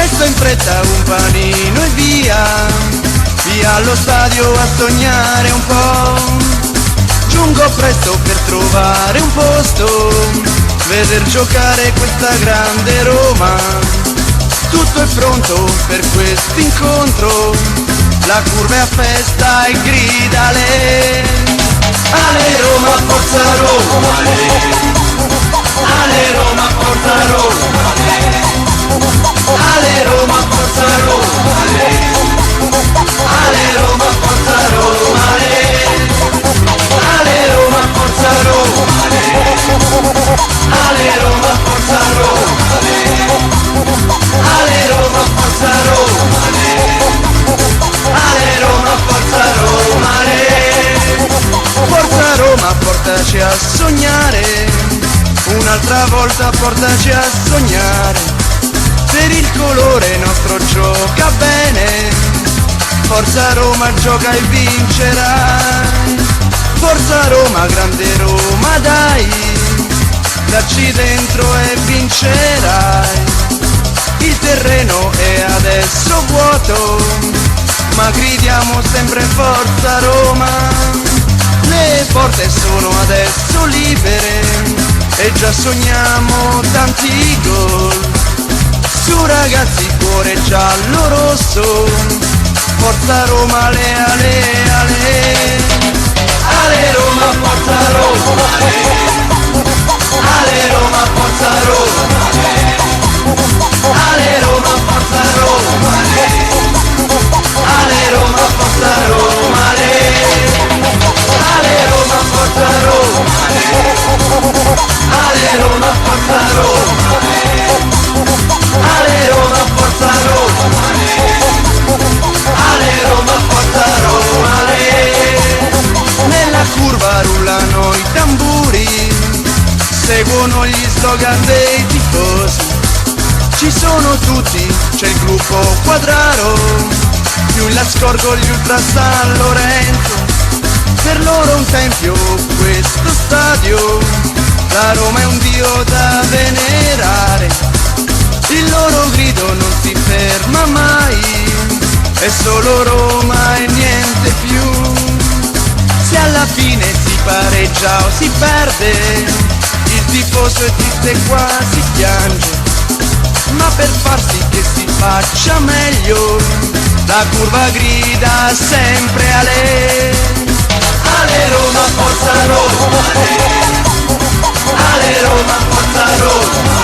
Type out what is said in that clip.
Presto in fretta un panino e via, via allo stadio a sognare un po'. Giungo presto per trovare un posto, veder giocare questa grande Roma. Tutto è pronto per questo incontro, la curva è a festa e grida Ale Roma, forza Roma, Ale Roma, forza Roma, Ale Roma, forza Roma, Ale Roma, forza Roma, Ale Roma, forza Roma, Ale Roma, forza Roma, Ale Roma, forza Roma, Ale Roma, forza Roma, Forza Roma, portaci a sognare, un'altra volta portaci a sognare, per il colore nostro gioca bene, Forza Roma gioca e vincerai, Forza Roma, grande Roma dai, dacci dentro e vincerai, il terreno è adesso vuoto, ma gridiamo sempre Forza Roma. Le porte sono adesso libere e già sogniamo tanti gol. Su ragazzi, cuore giallo rosso, Forza Roma, ale, ale, ale. Ale Roma, Forza Roma, Ale Roma, Forza Roma, Ale Roma, Forza Roma, Ale Roma, Forza Roma, Ale Roma, Forza Roma, Ale Roma, Forza Roma, Ale Roma, Forza Roma, Ale Roma, Forza Roma, nella curva rullano i tamburi, seguono gli slogan dei tifosi, ci sono tutti, c'è il gruppo Quadraro, più in là scorgo gli Ultra San Lorenzo, per loro un tempio questo stadio, la Roma è un dio da venerare, il loro grido non si ferma mai, è solo Roma e niente più, se alla fine si pareggia o si perde, il tifoso è triste e quasi piange, ma per far sì che si faccia meglio, la curva grida sempre Ale Roma, forza Roma, Ale Roma, forza Roma,